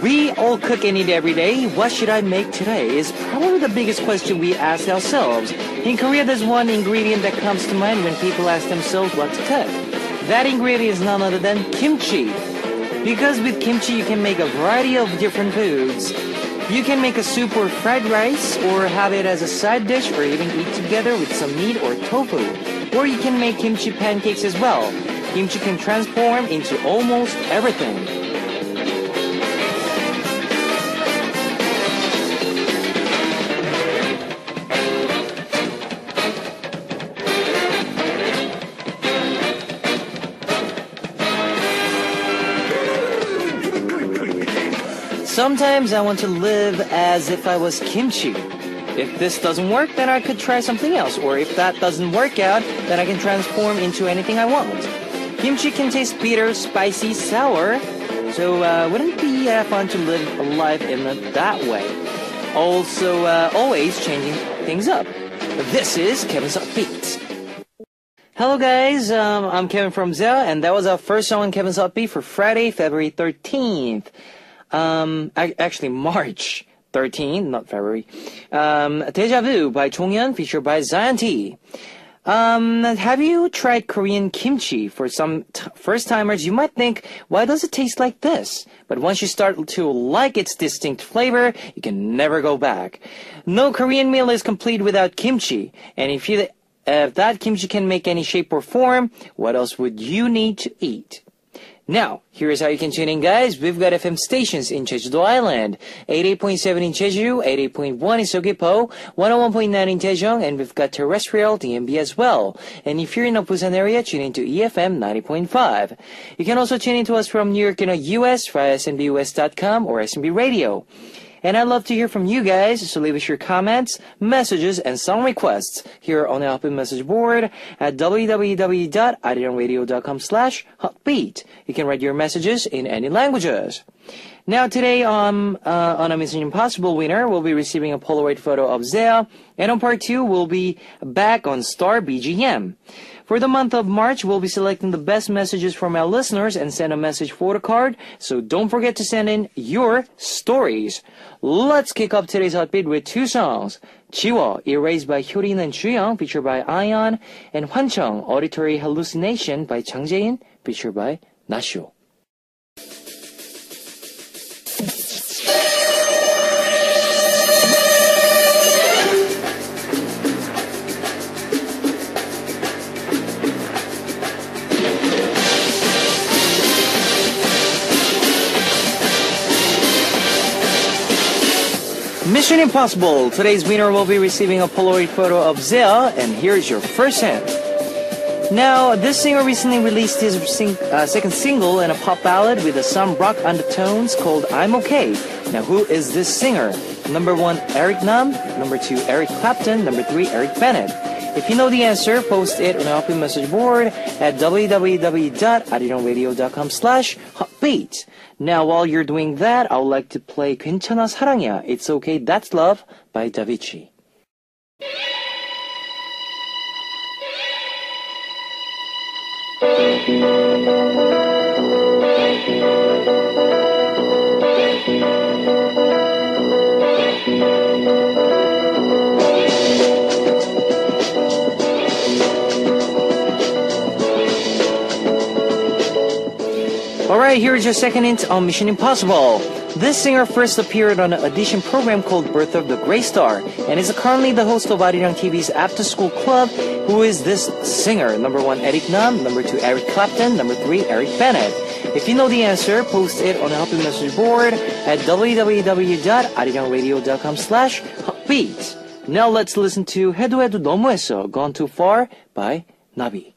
We all cook and eat every day. What should I make today is probably the biggest question we ask ourselves. In Korea, there's one ingredient that comes to mind when people ask themselves what to cook. That ingredient is none other than kimchi. Because with kimchi, you can make a variety of different foods. You can make a soup or fried rice, or have it as a side dish, or even eat together with some meat or tofu. Or you can make kimchi pancakes as well. Kimchi can transform into almost everything. Sometimes I want to live as if I was kimchi. If this doesn't work, then I could try something else. Or if that doesn't work out, then I can transform into anything I want. Kimchi can taste bitter, spicy, sour. So wouldn't it be fun to live a life in that way? Also, always changing things up. This is Kevin's Upbeat. Hello guys, I'm Kevin from Zell, and that was our first song on Kevin's Upbeat for Friday, February 13th. Actually March 13th, not February. Deja Vu by Chonghyun, featured by Zion T. Have you tried Korean kimchi? For some first-timers, you might think, why does it taste like this? But once you start to like its distinct flavor, you can never go back. No Korean meal is complete without kimchi. And if that kimchi can make any shape or form, what else would you need to eat? Now, here's how you can tune in, guys. We've got FM stations in Jeju-do Island, 88.7 in Jeju, 88.1 in Seogwipo, 101.9 in Daejeong, and we've got terrestrial DMB as well. And if you're in the Busan area, tune into EFM 90.5. You can also tune in to us from New York in the US via snbus.com or SNB Radio. And I'd love to hear from you guys, so leave us your comments, messages, and song requests here on the Upbeat message board at www.arirangradio.com/upbeat. You can write your messages in any languages. Now today on a Mission Impossible winner, we'll be receiving a Polaroid photo of Zea, and on part 2, we'll be back on Star BGM. For the month of March, we'll be selecting the best messages from our listeners and send a message photo card, so don't forget to send in your stories. Let's kick off today's Hotbeat with two songs. 지워, Erased by Hyorin and Juyoung, featured by Ion, and Hwancheong, Auditory Hallucination by Jang Jae-in, featured by Nasho. Mission Impossible. Today's winner will be receiving a Polaroid photo of Zea, and here's your first hint. Now, this singer recently released his second single in a pop ballad with some rock undertones called I'm Okay. Now, who is this singer? Number 1, Eric Nam. Number 2, Eric Clapton. Number 3, Eric Bennett. If you know the answer, post it on our message board at www.arirangradio.com/hotbeat. Now, while you're doing that, I would like to play 괜찮아 사랑이야, It's Okay, That's Love by Davichi. Alright, here's your second hint on Mission Impossible. This singer first appeared on an audition program called Birth of the Grey Star, and is currently the host of Arirang TV's After School Club. Who is this singer? Number 1, Eric Nam. Number 2, Eric Clapton. Number 3, Eric Bennett. If you know the answer, post it on the Helping Message board at www.arirangradio.com/hotbeat. Now let's listen to 해도 해도 너무했어, Gone Too Far by Nabi.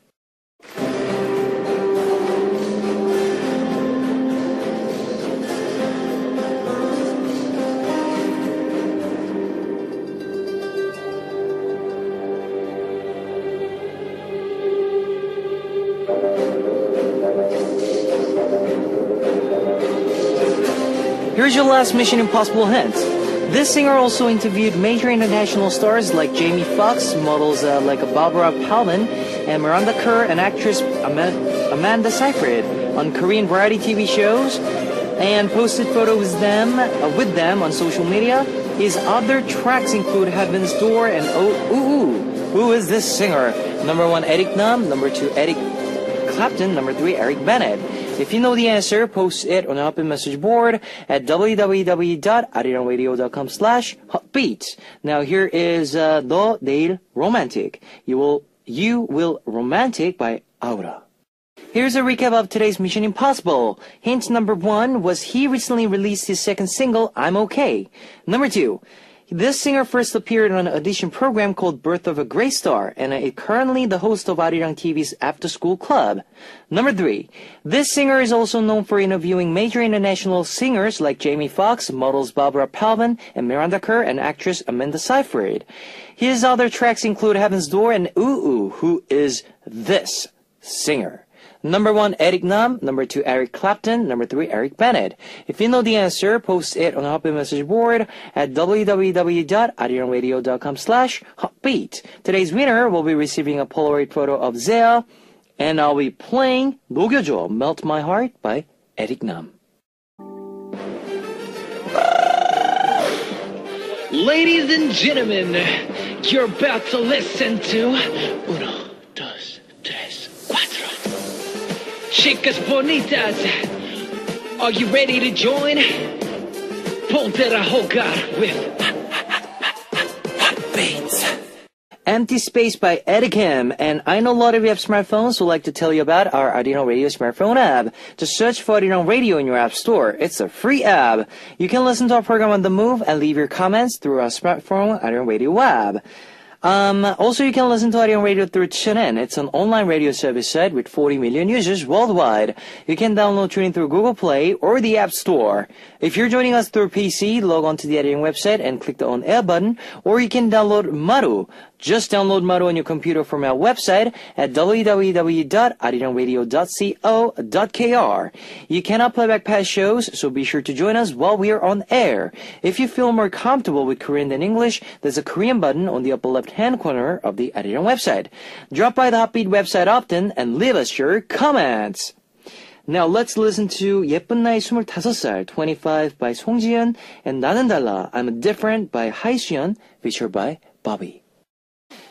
Here's your last Mission Impossible hint. This singer also interviewed major international stars like Jamie Foxx, models like Barbara Palvin, and Miranda Kerr, and actress Amanda Seyfried on Korean variety TV shows. and posted photos with them on social media. His other tracks include Heaven's Door and Oh Ooh Ooh. Who is this singer? Number 1, Eric Nam. Number 2, Eric Clapton. Number 3, Eric Bennett. If you know the answer, post it on the Hotbeat message board at www.arirangradio.com/hotbeat. Now here is 너 내일 romantic. You will romantic by Aura. Here's a recap of today's Mission Impossible. Hint number 1 was he recently released his second single, I'm Okay. Number 2, this singer first appeared on an audition program called Birth of a Grey Star and is currently the host of Arirang TV's After School Club. Number 3, this singer is also known for interviewing major international singers like Jamie Foxx, models Barbara Palvin, and Miranda Kerr, and actress Amanda Seyfried. His other tracks include Heaven's Door and Ooh Ooh. Who is this singer? Number 1, Eric Nam. Number 2, Eric Clapton. Number 3, Eric Bennett. If you know the answer, post it on the Hotbeat message board at www.arirangradio.com/hotbeat. Today's winner will be receiving a Polaroid photo of Zea, and I'll be playing 녹여줘, Melt My Heart by Eric Nam. Ladies and gentlemen, you're about to listen to Uno, Dos, Tres, Cuatro. Chicas bonitas, are you ready to join? Ponte a jugar with Hotbeats. Empty Space by Eddie Kim. And I know a lot of you have smartphones, so I'd like to tell you about our Arirang Radio smartphone app. Just search for Arirang Radio in your app store. It's a free app. You can listen to our program on the move and leave your comments through our smartphone Arirang Radio app. Also, you can listen to Arirang Radio through TuneIn. It's an online radio service site with 40 million users worldwide. You can download TuneIn through Google Play or the App Store. If you're joining us through PC, log on to the Arirang website and click the On Air button, or you can download Maru. Just download Maru on your computer from our website at www.arirangradio.co.kr. You cannot play back past shows, so be sure to join us while we are on air. If you feel more comfortable with Korean than English, there's a Korean button on the upper left-hand corner of the Arirang website. Drop by the Hotbeat website often and leave us your comments. Now let's listen to 예쁜 나이 25살, 25 by 송지은, and 나는 달라, I'm different by 하이수연, featured by Bobby.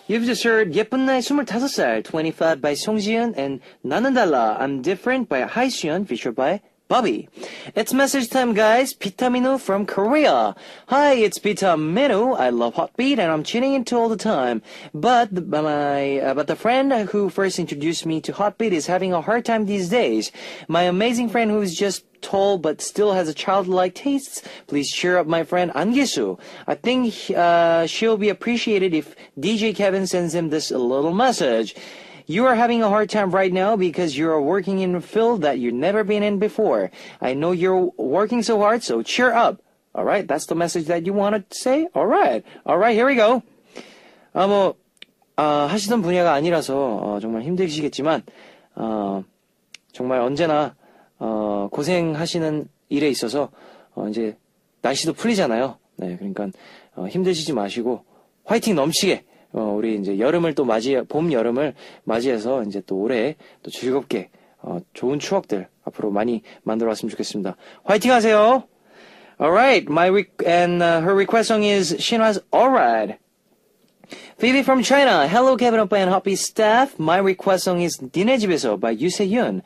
You've just heard 예쁜 나이 25살, 25 by 송지은, and 나는 달라, I'm different by 하이수연, featured by Bobby. It's message time, guys. Pitaminu from Korea. Hi, it's Pitaminu. I love Hotbeat and I'm tuning into all the time. But the friend who first introduced me to Hotbeat is having a hard time these days. My amazing friend who is just tall but still has a childlike tastes. Please cheer up my friend Angisu. I think she'll be appreciated if DJ Kevin sends him this little message. You are having a hard time right now because you are working in a field that you've never been in before. I know you're working so hard, so cheer up. All right, that's the message that you wanted to say? All right, here we go. 하시던 분야가 아니라서 정말 힘드시겠지만 정말 언제나 고생하시는 일에 있어서 이제 날씨도 풀리잖아요. 네, 그러니까 힘드시지 마시고 화이팅 넘치게 우리 이제 여름을 또 봄, 여름을 맞이해서 이제 또 올해 또 즐겁게, 좋은 추억들 앞으로 많이 만들어 왔으면 좋겠습니다. 화이팅 하세요! Alright, her request song is Shinhwa's Alright. Phoebe from China. Hello, Kevin Oppa and Hotbeat staff. My request song is 니네 집에서 by Yoo Se-yoon.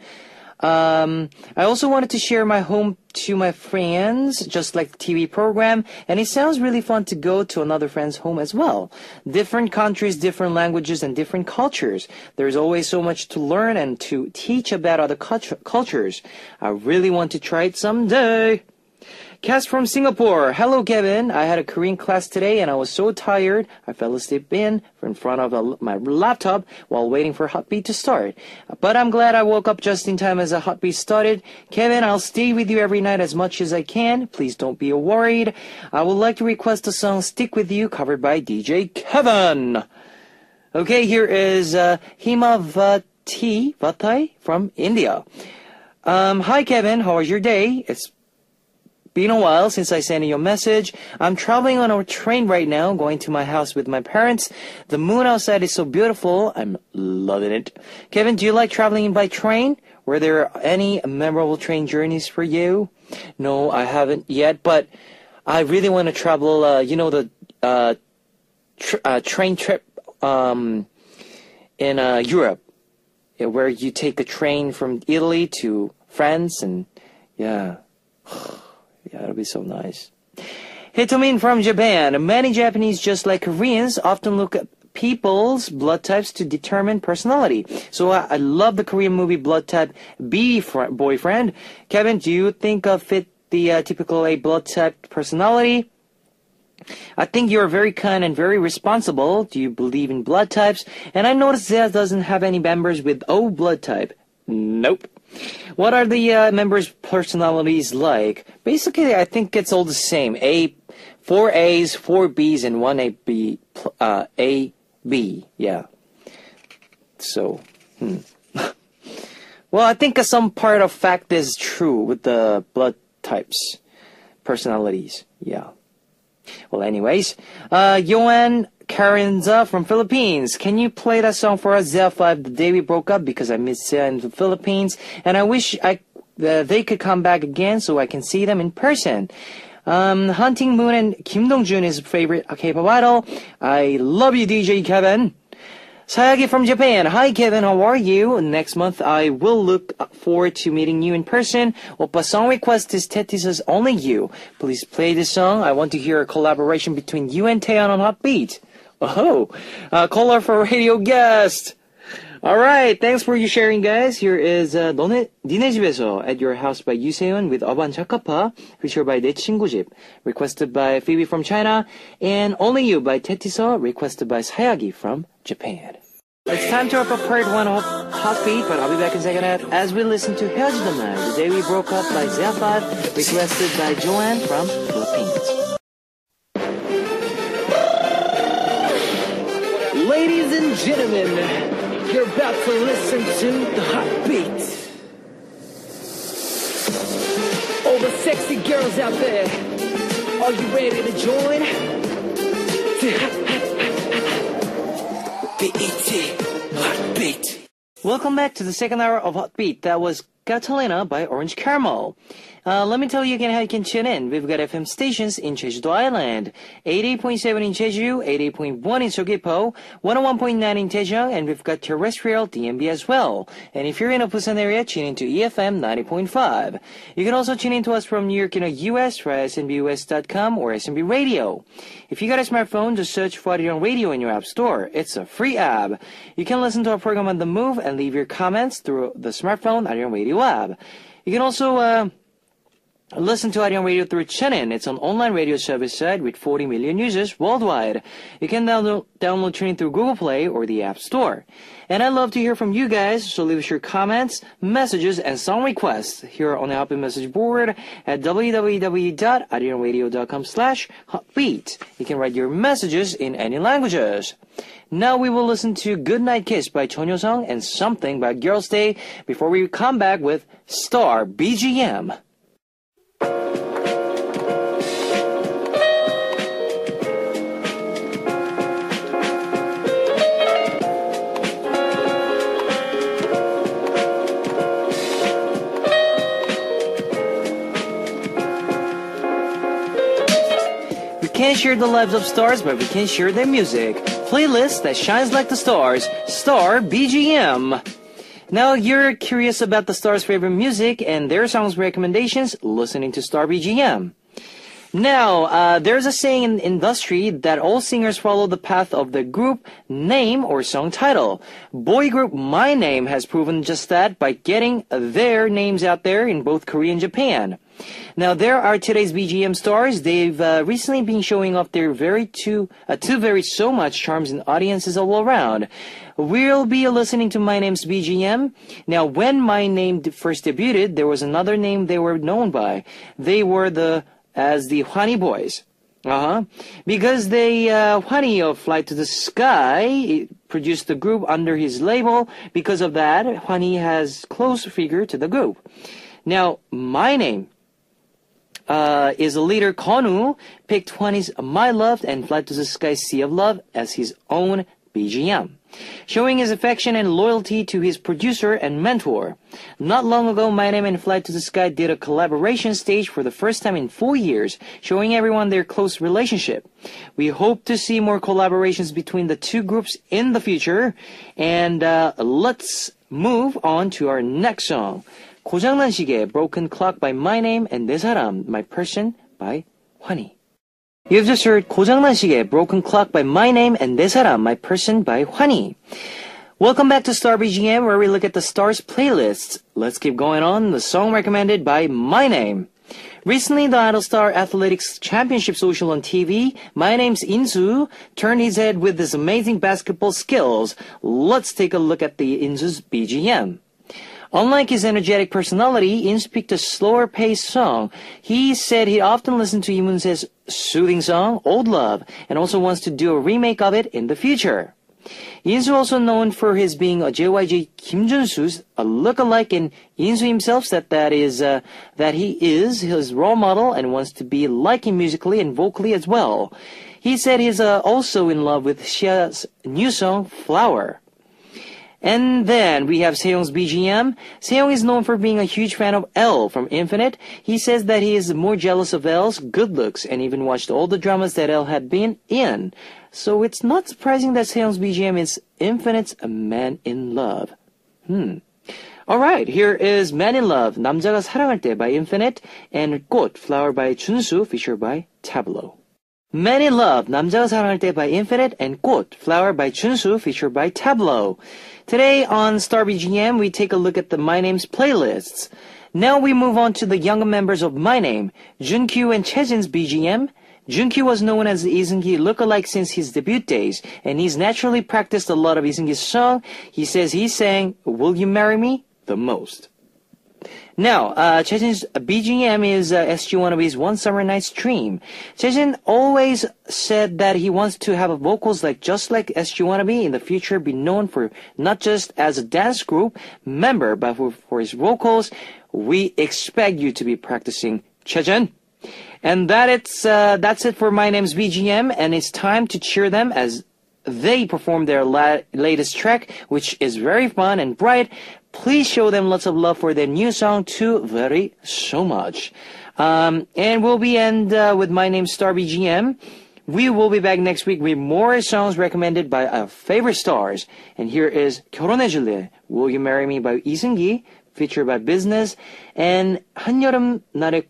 I also wanted to share my home to my friends, just like the TV program, and it sounds really fun to go to another friend's home as well. Different countries, different languages, and different cultures. There's always so much to learn and to teach about other cultures. I really want to try it someday. Cass from Singapore. Hello, Kevin. I had a Korean class today and I was so tired. I fell asleep in front of my laptop while waiting for Hotbeat to start. But I'm glad I woke up just in time as the Hotbeat started. Kevin, I'll stay with you every night as much as I can. Please don't be worried. I would like to request the song Stick With You covered by DJ Kevin. Okay, here is Himavati from India. Hi, Kevin. How was your day? It's been a while since I sent you a message. I'm traveling on a train right now, going to my house with my parents. The moon outside is so beautiful. I'm loving it. Kevin, do you like traveling by train? Were there any memorable train journeys for you? No, I haven't yet, but I really want to travel, the train trip in Europe, where you take a train from Italy to France, and yeah, it'll be so nice. Hitomin from Japan. Many Japanese, just like Koreans, often look at people's blood types to determine personality. So I love the Korean movie Blood Type B Boyfriend. Kevin, do you think fit the typical A blood type personality? I think you're very kind and very responsible. Do you believe in blood types? And I noticed Zia doesn't have any members with O blood type. Nope. What are the members' personalities like? Basically, I think it's all the same. 4 A's, 4 B's, and 1 A B. Yeah. So, well, I think some part of fact is true with the blood types, personalities. Yeah. Well, anyways, Yoan Carenza from Philippines. Can you play that song for us, ZL5, The Day We Broke Up? Because I miss Zia in the Philippines, and I wish they could come back again so I can see them in person. Hunting Moon and Kim Dong-jun is favorite K-pop idol. I love you, DJ Kevin. Sayagi from Japan. Hi, Kevin. How are you? Next month, I will look forward to meeting you in person. Oppa song request is Tetisa's Only You. Please play this song. I want to hear a collaboration between you and Taeyeon on Hot Beat. Oh, caller for radio guest. Alright, thanks for you sharing, guys. Here is 니네 집에서 At Your House by Yuseon with 어반 자카파, featured by 내 친구 집, requested by Phoebe from China, and Only You by Tetisa, requested by Sayagi from Japan. It's time to wrap up part 1 of Hot Beat, but I'll be back in second half as we listen to 헤어지던 날, The Day We Broke Up by ZL5, requested by Joanne from Philippines. Ladies and gentlemen, you're about to listen to the Hot Beat. All the sexy girls out there, are you ready to join? Hot Beat. Welcome back to the second hour of Hot Beat. That was Catalina by Orange Caramel. Let me tell you again how you can tune in. We've got FM stations in Jeju-do Island, 88.7 in Jeju, 88.1 in Seogwipo, 101.9 in Daejeon, and we've got terrestrial DMB as well. And if you're in a Busan area, tune into EFM 90.5. You can also tune in to us from New York in the US via snbus.com or SNB Radio. If you got a smartphone, just search for Arion Radio in your app store. It's a free app. You can listen to our program on the move and leave your comments through the smartphone Arion Radio app. You can also listen to Arion Radio through TuneIn. It's an online radio service site with 40 million users worldwide. You can download TuneIn through Google Play or the App Store. And I love to hear from you guys, so leave us your comments, messages, and song requests here on the Happy Message board at www.arionradio.com/hotbeat. You can write your messages in any languages. Now we will listen to Good Night Kiss by Chon Yo-sung and Something by Girls' Day before we come back with Star BGM. We can't share the lives of stars, but we can share their music. Playlist that shines like the stars. Star BGM. Now you're curious about the stars' favorite music and their songs recommendations, listening to Star BGM. Now, there's a saying in the industry that all singers follow the path of the group name or song title. Boy group My Name has proven just that by getting their names out there in both Korea and Japan. Now, there are today's BGM stars. They've recently been showing off their two very so much charms in audiences all around. We'll be listening to My Name's BGM. Now, when My Name first debuted, there was another name they were known by. They were as the Hwani Boys. Because they, Hwani of Flight to the Sky produced the group under his label. Because of that, Hwani has close figure to the group. Now, My Name is a leader, Konu, picked Hwani's My Love and Flight to the Sky Sea of Love as his own BGM. showing his affection and loyalty to his producer and mentor. Not long ago, My Name and Flight to the Sky did a collaboration stage for the first time in 4 years, showing everyone their close relationship. We hope to see more collaborations between the two groups in the future. And let's move on to our next song. 고장난 시계, Broken Clock by My Name, and 내 사람, My Person by 환희. You've just heard 고장난 시계, Broken Clock by My Name, and 내 사람, My Person by 환희. Welcome back to Star BGM, where we look at the stars playlists. Let's keep going on. The song recommended by My Name. Recently, the Idol Star Athletics Championship social on TV, My Name's Insu turned his head with his amazing basketball skills. Let's take a look at the Insu's BGM. Unlike his energetic personality, Insu picked a slower-paced song. He said he often listened to Imunse's soothing song, Old Love, and also wants to do a remake of it in the future. Insu also known for his being a JYJ Kim Jun-soo's a look-alike, and Insu himself said that he is his role model and wants to be like him musically and vocally as well. He said he's also in love with Xia's new song, Flower. And then we have Seyoung's BGM. Seyoung is known for being a huge fan of Elle from Infinite. He says that he is more jealous of Elle's good looks and even watched all the dramas that Elle had been in. So it's not surprising that Seyoung's BGM is Infinite's A Man in Love. Alright, here is Man in Love, 남자가 사랑할 때 by Infinite, and 꽃, Flower by Junsu, featured by Tableau. Man in Love, 남자가 사랑할 때 by Infinite, and 꽃, Flower by Junsu, featured by Tableau. Today on Star BGM, we take a look at the My Name's playlists. Now we move on to the younger members of My Name, Junkyu and Chaejin's BGM. Junkyu was known as the Iseungi lookalike since his debut days, and he's naturally practiced a lot of Iseungi's song. He says he sang Will You Marry Me the most. Now, Chaejin's BGM is SG Wannabe's One Summer Night's Dream. Chaejin always said that he wants to have vocals just like SG Wannabe in the future, be known for not just as a dance group member, but for his vocals. We expect you to be practicing, Chaejin. And that's it for My Name's BGM, and it's time to cheer them as they perform their latest track, which is very fun and bright. Please show them lots of love for their new song, Too Very So Much. And we'll end with My Name's Star BGM. We will be back next week with more songs recommended by our favorite stars. And here is 결혼해줄래, Will You Marry Me by 이승기, featured by Business, and 한여름 날의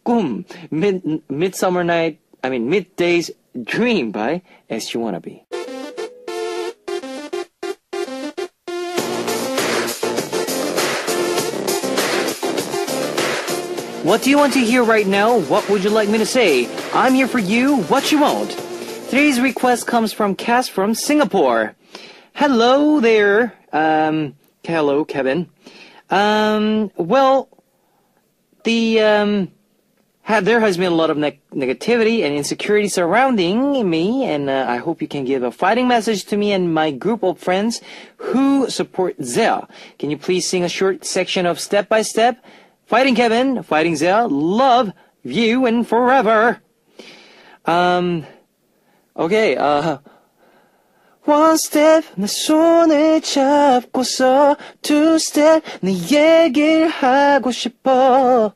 꿈, Midday's Dream by SG Wannabe. What do you want to hear right now? What would you like me to say? I'm here for you. What you want? Today's request comes from Cass from Singapore. Hello there. Hello, Kevin. There has been a lot of negativity and insecurity surrounding me, and I hope you can give a fighting message to me and my group of friends who support Zea. Can you please sing a short section of Step by Step? Fighting Kevin, fighting Zea, love you and forever. Okay, One step 내 손을 잡고서 Two step 네 얘기를 하고 싶어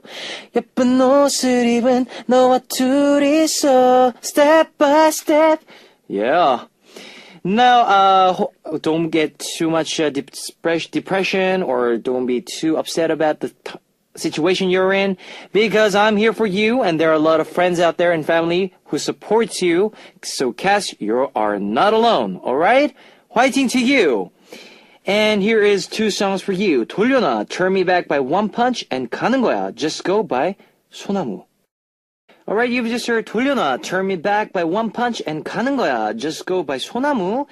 예쁜 옷을 입은 너와 둘이서 Step by step. Yeah. Now, don't get too much depression or don't be too upset about the situation you're in, because I'm here for you, and there are a lot of friends out there and family who supports you. So Cass, you are not alone, alright? 화이팅 to you! And here is two songs for you. 돌려놔, Turn Me Back by One Punch, and 가는 거야, Just Go by 소나무. Alright, you've just heard 돌려놔, Turn Me Back by One Punch, and 가는 거야, Just Go by 소나무.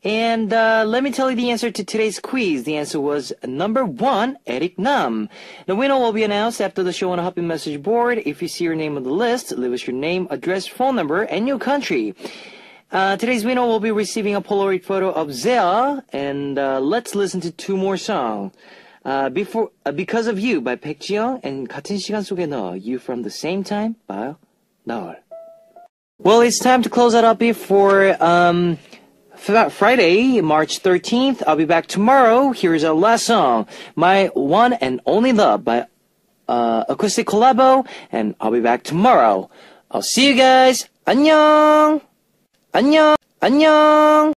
And let me tell you the answer to today's quiz. The answer was number 1, Eric Nam. The winner will be announced after the show on a Happy Message board. If you see your name on the list, leave us your name, address, phone number, and your country. Today's winner will be receiving a Polaroid photo of Zea. And let's listen to two more songs. Because of You by Baek Ji-young, and 같은 시간 속에 너, You from the Same Time by 나얼. Well, it's time to close that up here for Friday, March 13th. I'll be back tomorrow. Here's our last song, My One and Only Love by Acoustic Collabo, and I'll be back tomorrow. I'll see you guys. 안녕. 안녕. 안녕.